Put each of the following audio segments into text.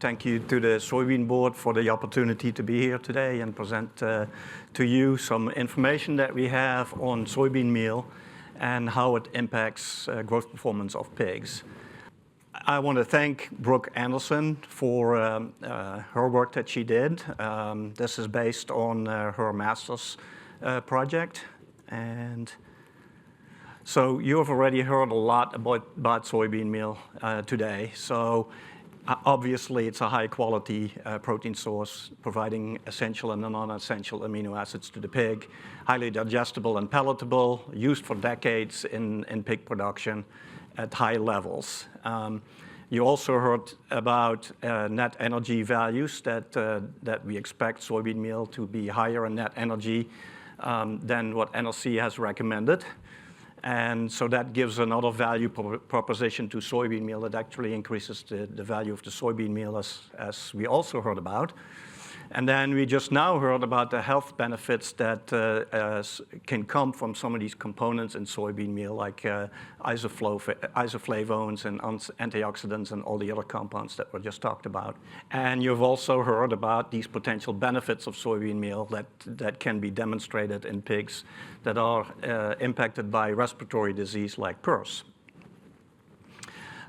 thank you to the Soybean Board for the opportunity to be here today and present to you some information that we have on soybean meal and how it impacts growth performance of pigs. I want to thank Brooke Anderson for her work that she did. This is based on her master's project. And so you have already heard a lot about soybean meal today. So obviously it's a high quality protein source providing essential and non-essential amino acids to the pig, highly digestible and palatable, used for decades in pig production at high levels. You also heard about net energy values that we expect soybean meal to be higher in net energy than what NRC has recommended. And so that gives another value proposition to soybean meal that actually increases the value of the soybean meal as we also heard about. And then we just now heard about the health benefits that can come from some of these components in soybean meal, like isoflavones and antioxidants and all the other compounds that were just talked about. And you've also heard about these potential benefits of soybean meal that can be demonstrated in pigs that are impacted by respiratory disease like PRRS.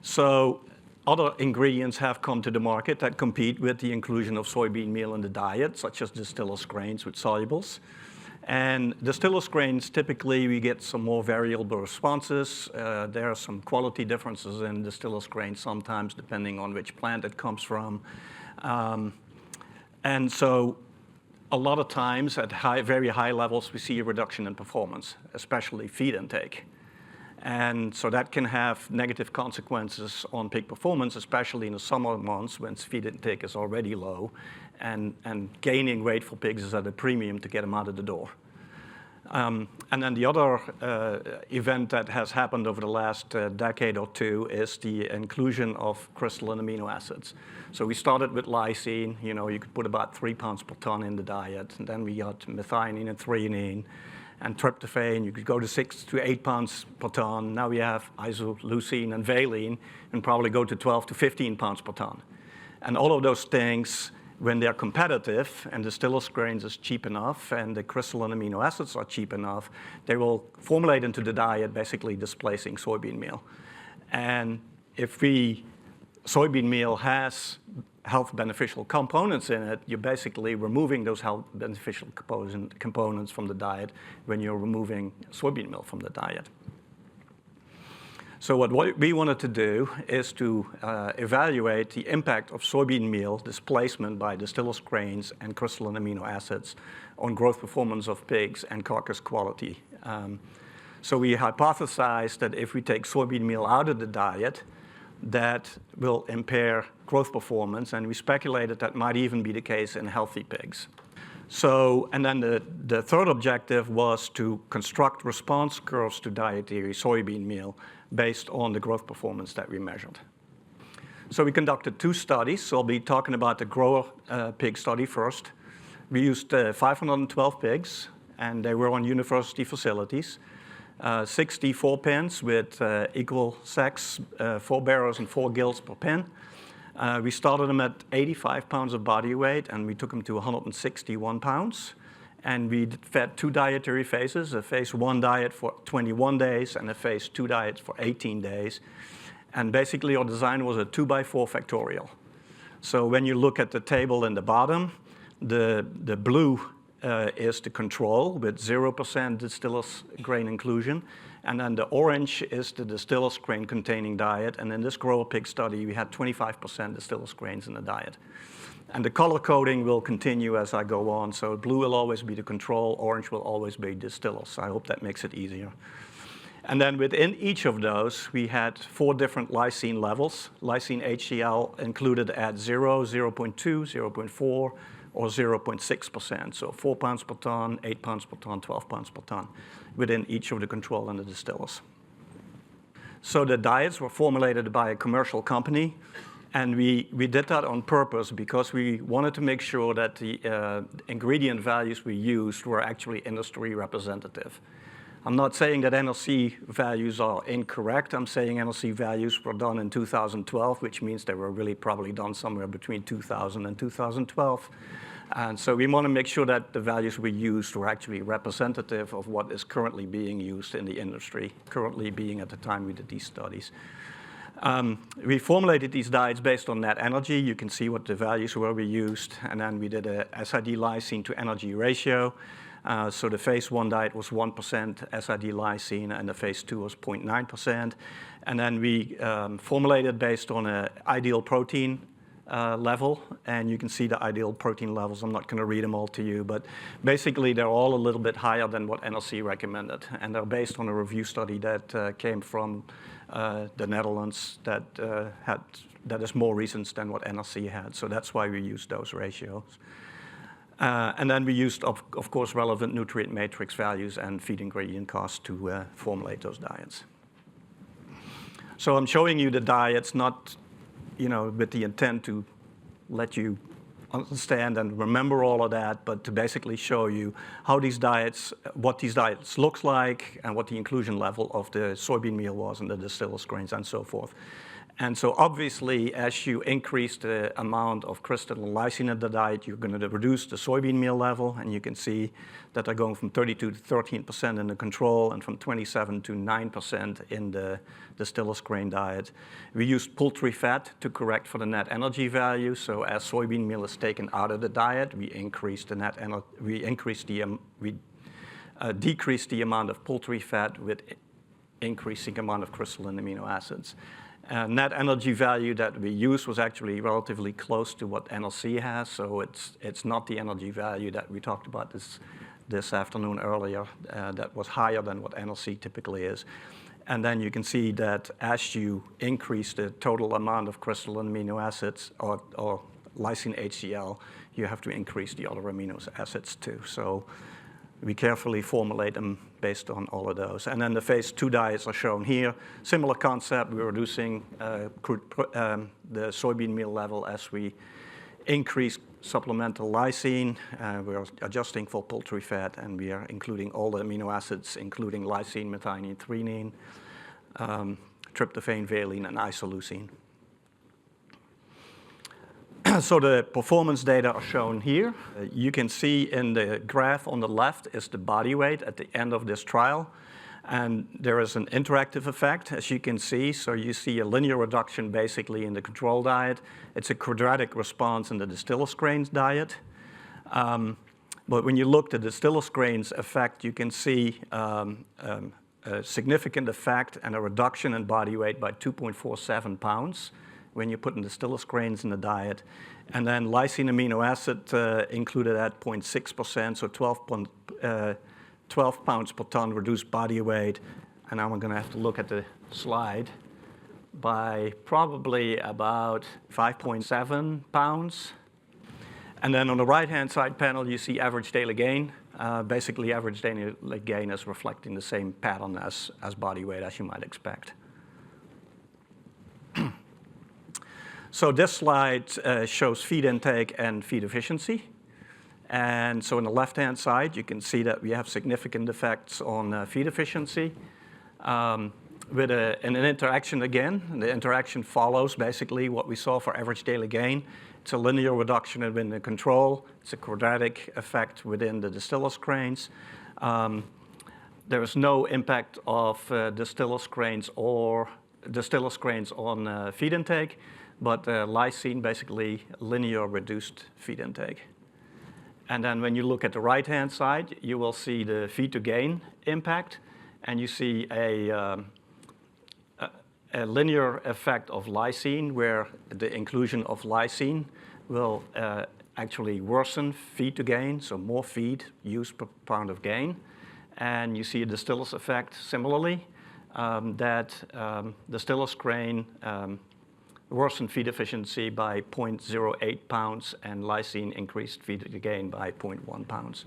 So other ingredients have come to the market that compete with the inclusion of soybean meal in the diet, such as distillers grains with solubles. And distillers grains, typically we get some more variable responses. There are some quality differences in distillers grains sometimes, depending on which plant it comes from. And so a lot of times at very high levels, we see a reduction in performance, especially feed intake. And so that can have negative consequences on pig performance, especially in the summer months when feed intake is already low, and gaining weight for pigs is at a premium to get them out of the door. And then the other event that has happened over the last decade or two is the inclusion of crystalline amino acids. So we started with lysine. You could put about 3 pounds per ton in the diet. And then we got methionine and threonine. And tryptophan, you could go to 6 to 8 pounds per ton. Now we have isoleucine and valine, and probably go to 12 to 15 pounds per ton. And all of those things, when they're competitive, and distillers grains is cheap enough, and the crystalline amino acids are cheap enough, they will formulate into the diet, basically displacing soybean meal. And if soybean meal has health beneficial components in it, you're basically removing those health beneficial components from the diet when you're removing soybean meal from the diet. So what we wanted to do is to evaluate the impact of soybean meal displacement by distillers grains and crystalline amino acids on growth performance of pigs and carcass quality. So we hypothesized that if we take soybean meal out of the diet, that will impair growth performance, and we speculated that might even be the case in healthy pigs. So, and then the third objective was to construct response curves to dietary soybean meal based on the growth performance that we measured. So we conducted 2 studies. So I'll be talking about the grower pig study first. We used 512 pigs, and they were on university facilities. 64 pens with equal sex, 4 barrows and 4 gills per pen. We started them at 85 pounds of body weight, and we took them to 161 pounds. And we fed 2 dietary phases, a phase 1 diet for 21 days and a phase 2 diet for 18 days. And basically our design was a 2x4 factorial. So when you look at the table in the bottom, the blue is the control with 0% distillers grain inclusion. And then the orange is the distillers grain containing diet. And in this grower pig study, we had 25% distillers grains in the diet. And the color coding will continue as I go on. So blue will always be the control, orange will always be distillers. I hope that makes it easier. And then within each of those, we had 4 different lysine levels. Lysine HCl included at 0, 0.2, 0.4, or 0.6%. So 4 pounds per ton, 8 pounds per ton, 12 pounds per ton within each of the control and the distillers. So the diets were formulated by a commercial company, and we did that on purpose because we wanted to make sure that the ingredient values we used were actually industry representative. I'm not saying that NRC values are incorrect. I'm saying NRC values were done in 2012, which means they were really probably done somewhere between 2000 and 2012. And so we want to make sure that the values we used were actually representative of what is currently being used in the industry, currently being at the time we did these studies. We formulated these diets based on net energy. You can see what the values were we used. And then we did a SID lysine to energy ratio. So the phase 1 diet was 1% SID lysine, and the phase 2 was 0.9%. And then we formulated based on an ideal protein level, and you can see the ideal protein levels. I'm not going to read them all to you, but basically they're all a little bit higher than what NRC recommended, and they're based on a review study that came from the Netherlands that is more recent than what NRC had. So that's why we used those ratios. And then we used, of course, relevant nutrient matrix values and feed ingredient costs to formulate those diets. So I'm showing you the diets, not with the intent to let you understand and remember all of that, but to basically show you how these diets, what these diets looks like, and what the inclusion level of the soybean meal was and the distillers grains and so forth. And so obviously, as you increase the amount of crystalline lysine in the diet, you're going to reduce the soybean meal level, and you can see that they're going from 32 to 13% in the control and from 27 to 9% in the distillers grain diet. We used poultry fat to correct for the net energy value. So as soybean meal is taken out of the diet, we decrease the amount of poultry fat with increasing amount of crystalline amino acids. Net energy value that we used was actually relatively close to what NRC has, so it's not the energy value that we talked about this afternoon earlier that was higher than what NRC typically is. And then you can see that as you increase the total amount of crystalline amino acids or lysine HCl, you have to increase the other amino acids too. So we carefully formulate them based on all of those. And then the phase 2 diets are shown here. Similar concept, we're reducing the soybean meal level as we increase supplemental lysine. We're adjusting for poultry fat, and we are including all the amino acids, including lysine, methionine, threonine, tryptophan, valine, and isoleucine. So the performance data are shown here. You can see in the graph on the left is the body weight at the end of this trial. And there is an interactive effect, as you can see. So you see a linear reduction basically in the control diet. It's a quadratic response in the distillers grains diet. But when you look at the distillers grains effect, you can see a significant effect and a reduction in body weight by 2.47 pounds when you put in distillers grains in the diet. And then lysine amino acid included at 0.6%, so 12 pounds per ton reduced body weight. And now I'm going to have to look at the slide by probably about 5.7 pounds. And then on the right-hand side panel, you see average daily gain. Basically, average daily gain is reflecting the same pattern as body weight, as you might expect. So this slide shows feed intake and feed efficiency. And so on the left-hand side, you can see that we have significant effects on feed efficiency. With an interaction again, the interaction follows basically what we saw for average daily gain. It's a linear reduction within the control. It's a quadratic effect within the distillers grains. There is no impact of distillers grains on feed intake, but lysine basically linear reduced feed intake. And then when you look at the right-hand side, you will see the feed to gain impact, and you see a linear effect of lysine, where the inclusion of lysine will actually worsen feed to gain, so more feed used per pound of gain. And you see a distillers effect similarly, that distillers grain worsened feed efficiency by 0.08 pounds, and lysine increased feed to gain by 0.1 pounds.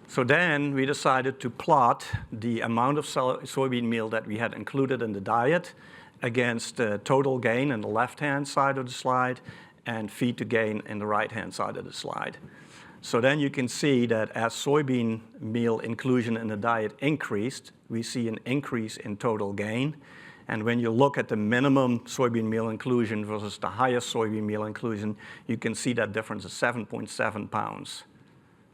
So then we decided to plot the amount of soybean meal that we had included in the diet against total gain in the left-hand side of the slide and feed to gain in the right-hand side of the slide. So then you can see that as soybean meal inclusion in the diet increased, we see an increase in total gain. And when you look at the minimum soybean meal inclusion versus the highest soybean meal inclusion, you can see that difference is 7.7 pounds.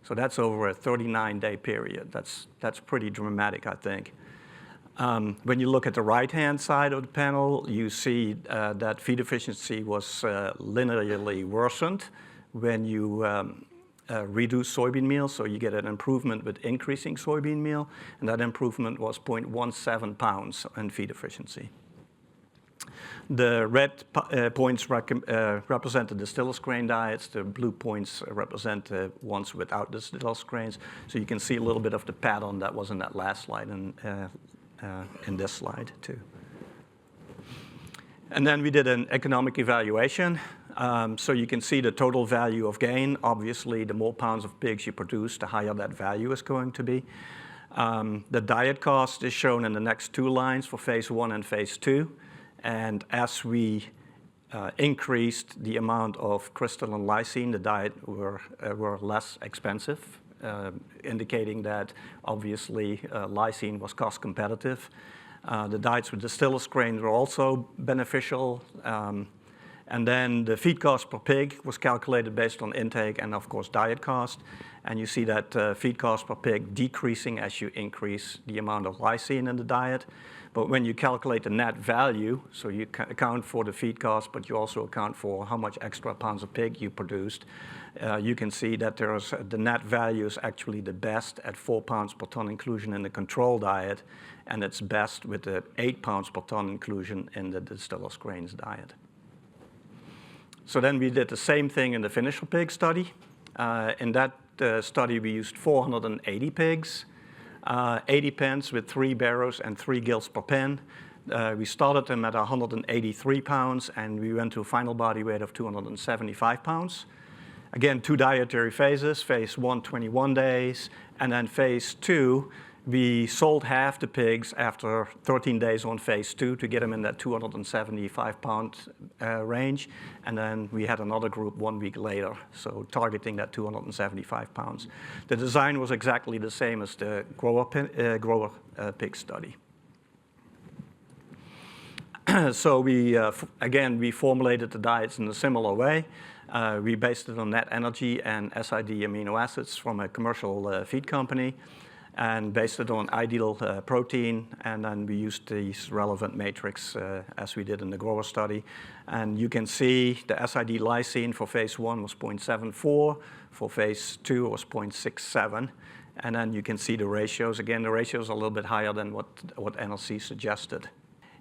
So that's over a 39-day period. That's pretty dramatic, I think. When you look at the right-hand side of the panel, you see that feed efficiency was linearly worsened when you reduce soybean meal, so you get an improvement with increasing soybean meal, and that improvement was 0.17 pounds in feed efficiency. The red points represent the distillers grain diets. The blue points represent the ones without distillers grains. So you can see a little bit of the pattern that was in that last slide and in this slide too. And then we did an economic evaluation. So you can see the total value of gain. Obviously, the more pounds of pigs you produce, the higher that value is going to be. The diet cost is shown in the next two lines for phase 1 and phase 2. And as we increased the amount of crystalline lysine, the diet were less expensive, indicating that obviously lysine was cost competitive. The diets with distillers grain were also beneficial. And then the feed cost per pig was calculated based on intake and, of course, diet cost. And you see that feed cost per pig decreasing as you increase the amount of lysine in the diet. But when you calculate the net value, so you account for the feed cost, but you also account for how much extra pounds of pig you produced, you can see that the net value is actually the best at 4 pounds per ton inclusion in the control diet, and it's best with the 8 pounds per ton inclusion in the distillers grains diet. So then we did the same thing in the finisher pig study. In that study, we used 480 pigs, 80 pens with 3 barrows and 3 gills per pen. We started them at 183 pounds, and we went to a final body weight of 275 pounds. Again, 2 dietary phases, phase 1, 21 days, and then phase 2, we sold half the pigs after 13 days on phase 2 to get them in that 275-pound range. And then we had another group 1 week later, so targeting that 275 pounds. The design was exactly the same as the grower pig study. So we formulated the diets in a similar way. We based it on net energy and SID amino acids from a commercial feed company, and based it on ideal protein, and then we used these relevant matrix as we did in the grower study. And you can see the SID lysine for phase 1 was 0.74, for phase 2 was 0.67, and then you can see the ratios. Again, the ratios are a little bit higher than what NRC suggested.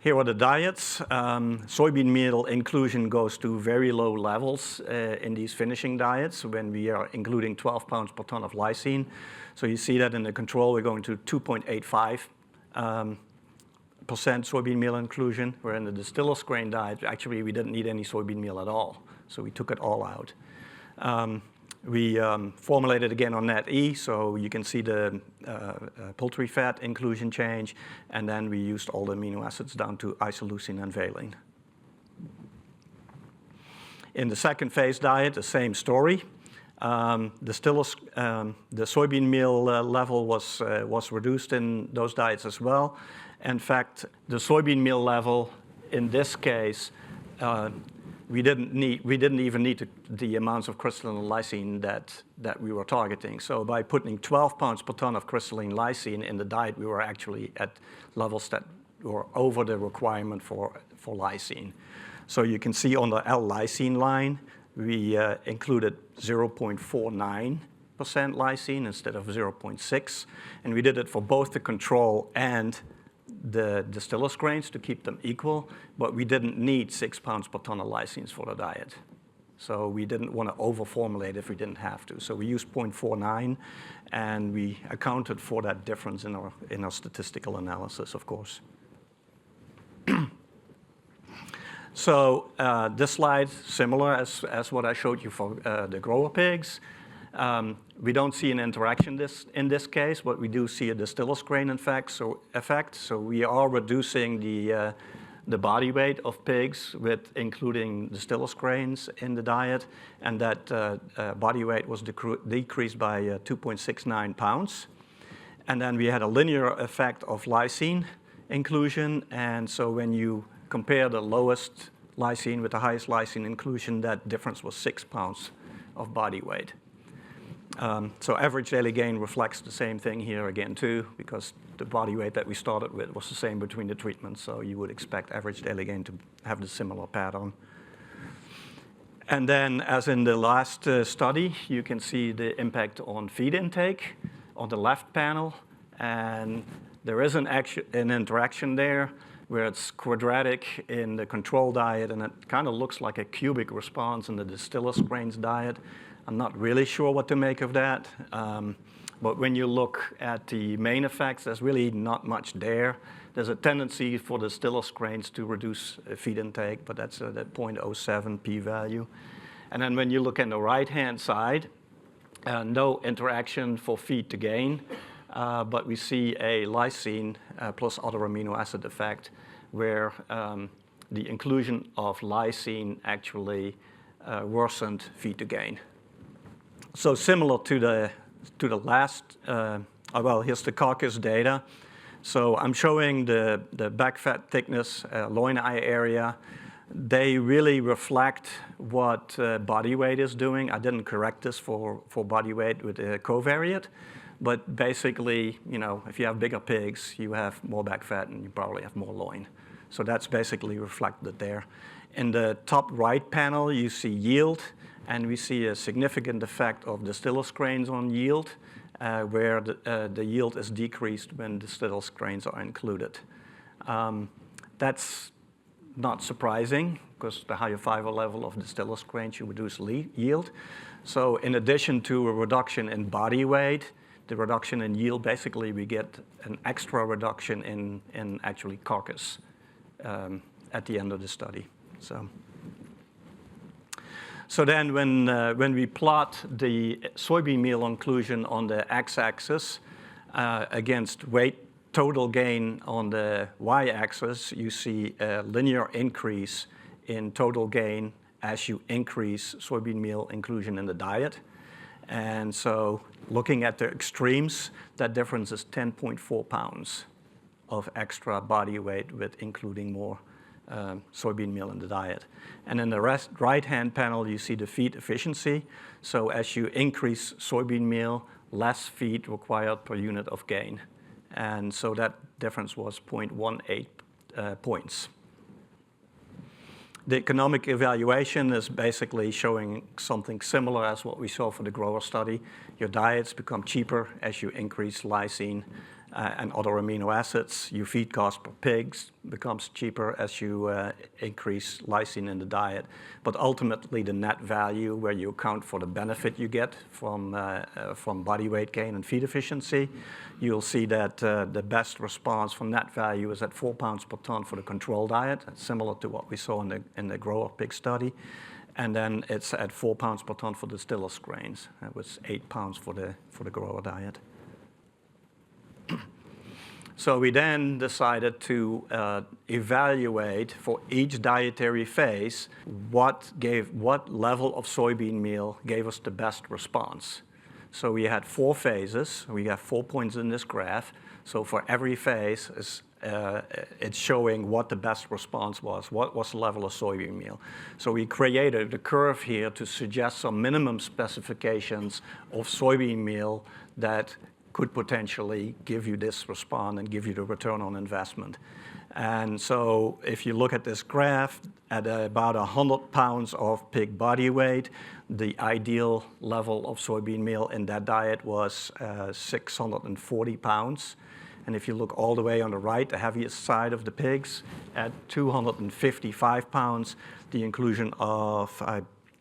Here are the diets. Soybean meal inclusion goes to very low levels in these finishing diets when we are including 12 pounds per ton of lysine. So you see that in the control, we're going to 2.85% soybean meal inclusion, where in the distillers grain diet, actually we didn't need any soybean meal at all. So we took it all out. We formulated again on net E, so you can see the poultry fat inclusion change, and then we used all the amino acids down to isoleucine and valine. In the second phase diet, the same story. The soybean meal level was reduced in those diets as well. In fact, the soybean meal level in this case, we didn't even need the amounts of crystalline lysine that we were targeting. So by putting 12 pounds per ton of crystalline lysine in the diet, we were actually at levels that were over the requirement for lysine. So you can see on the L-lysine line, we included 0.49% lysine instead of 0.6. And we did it for both the control and the distillers grains to keep them equal, but we didn't need 6 pounds per ton of lysines for the diet. So we didn't want to over-formulate if we didn't have to. So we used 0.49, and we accounted for that difference in our statistical analysis, of course. So this slide, similar as what I showed you for the grower pigs. We don't see an interaction in this case, but we do see a distillers grain effect. So we are reducing the the body weight of pigs with including distillers grains in the diet, and that body weight was decreased by 2.69 pounds. And then we had a linear effect of lysine inclusion, and so when you compare the lowest lysine with the highest lysine inclusion, that difference was 6 pounds of body weight. So average daily gain reflects the same thing here again too, because the body weight that we started with was the same between the treatments, so you would expect average daily gain to have the similar pattern. And then, as in the last study, you can see the impact on feed intake on the left panel, and there is an interaction there where it's quadratic in the control diet, and it kind of looks like a cubic response in the distillers grains diet. I'm not really sure what to make of that, but when you look at the main effects, there's really not much there. There's a tendency for the distillers grains to reduce feed intake, but that's that 0.07 p-value. And then when you look on the right-hand side, no interaction for feed to gain, but we see a lysine plus other amino acid effect where the inclusion of lysine actually worsened feed to gain. So similar to the last, well, here's the carcass data. So I'm showing the back fat thickness, loin eye area. They really reflect what body weight is doing. I didn't correct this for body weight with the covariate, but basically, you know, if you have bigger pigs, you have more back fat and you probably have more loin. So that's basically reflected there. In the top right panel, you see yield, and we see a significant effect of distillers grains on yield, where the yield is decreased when distillers grains are included. That's not surprising, because the higher fiber level of distillers grains, you reduce yield. So in addition to a reduction in body weight, the reduction in yield, basically we get an extra reduction in actually carcass at the end of the study. So then when we plot the soybean meal inclusion on the x-axis against weight total gain on the y-axis, you see a linear increase in total gain as you increase soybean meal inclusion in the diet. And so looking at the extremes, that difference is 10.4 pounds of extra body weight with including more soybean meal in the diet. And in the right-hand panel, you see the feed efficiency. So as you increase soybean meal, less feed required per unit of gain. And so that difference was 0.18 points. The economic evaluation is basically showing something similar as what we saw for the grower study. Your diets become cheaper as you increase lysine and other amino acids. Your feed cost per pigs becomes cheaper as you increase lysine in the diet. But ultimately, the net value, where you account for the benefit you get from body weight gain and feed efficiency, you'll see that the best response from net value is at 4 pounds per ton for the control diet, similar to what we saw in the grower pig study. And then it's at 4 pounds per ton for the distillers grains. It was 8 pounds for the grower diet. So we then decided to evaluate for each dietary phase what level of soybean meal gave us the best response. So we had 4 phases. We have 4 points in this graph. So for every phase, it's showing what the best response was, what was the level of soybean meal. So we created a curve here to suggest some minimum specifications of soybean meal that could potentially give you this response and give you the return on investment. And so if you look at this graph, at about 100 pounds of pig body weight, the ideal level of soybean meal in that diet was 640 pounds. And if you look all the way on the right, the heaviest side of the pigs, at 255 pounds, the inclusion of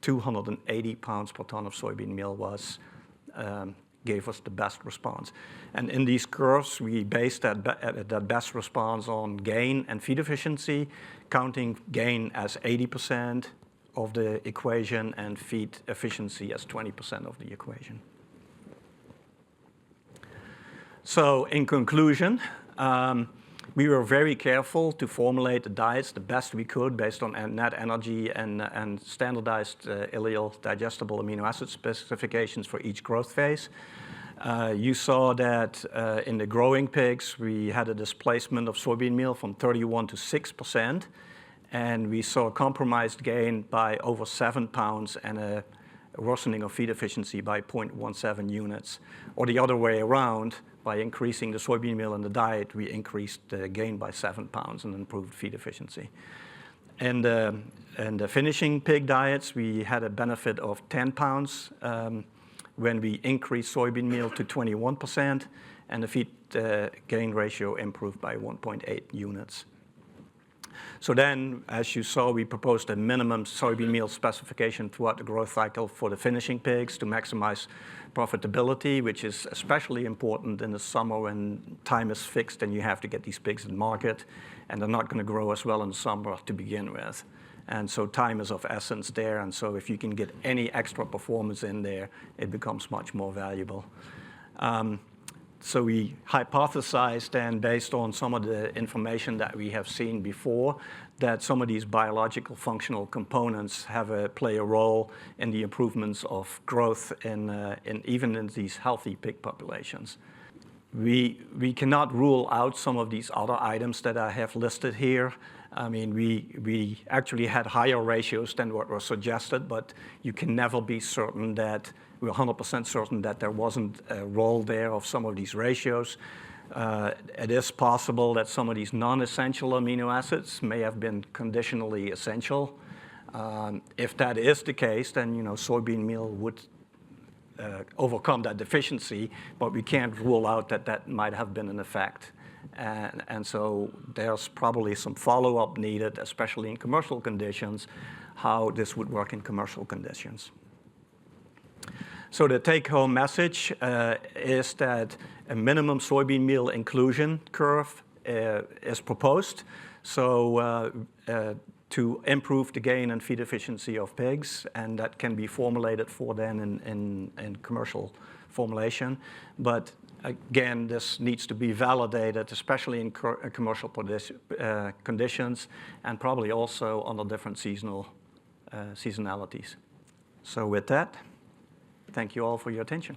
280 pounds per ton of soybean meal gave us the best response. And in these curves, we based that best response on gain and feed efficiency, counting gain as 80% of the equation and feed efficiency as 20% of the equation. So in conclusion, We were very careful to formulate the diets the best we could based on net energy and standardized ileal digestible amino acid specifications for each growth phase. You saw that in the growing pigs, we had a displacement of soybean meal from 31 to 6%, and we saw a compromised gain by over 7 pounds and a worsening of feed efficiency by 0.17 units. Or the other way around, by increasing the soybean meal in the diet, we increased the gain by 7 pounds and improved feed efficiency. And the finishing pig diets, we had a benefit of 10 pounds when we increased soybean meal to 21%, and the feed gain ratio improved by 1.8 units. So then, as you saw, we proposed a minimum soybean meal specification throughout the growth cycle for the finishing pigs to maximize profitability, which is especially important in the summer when time is fixed and you have to get these pigs in market, and they're not going to grow as well in the summer to begin with. And so time is of essence there, and so if you can get any extra performance in there, it becomes much more valuable. So we hypothesized, and based on some of the information that we have seen before, that some of these biological functional components play a role in the improvements of growth even in these healthy pig populations. We cannot rule out some of these other items that I have listed here. I mean, we actually had higher ratios than what was suggested, but you can never be certain that we're 100% certain that there wasn't a role there of some of these ratios. It is possible that some of these non-essential amino acids may have been conditionally essential. If that is the case, then soybean meal would overcome that deficiency, but we can't rule out that that might have been an effect. And so there's probably some follow-up needed, especially in commercial conditions, how this would work in commercial conditions. So the take-home message is that a minimum soybean meal inclusion curve is proposed. So to improve the gain and feed efficiency of pigs, and that can be formulated for then in commercial formulation. But again, this needs to be validated, especially in commercial conditions, and probably also under different seasonalities. So with that, thank you all for your attention.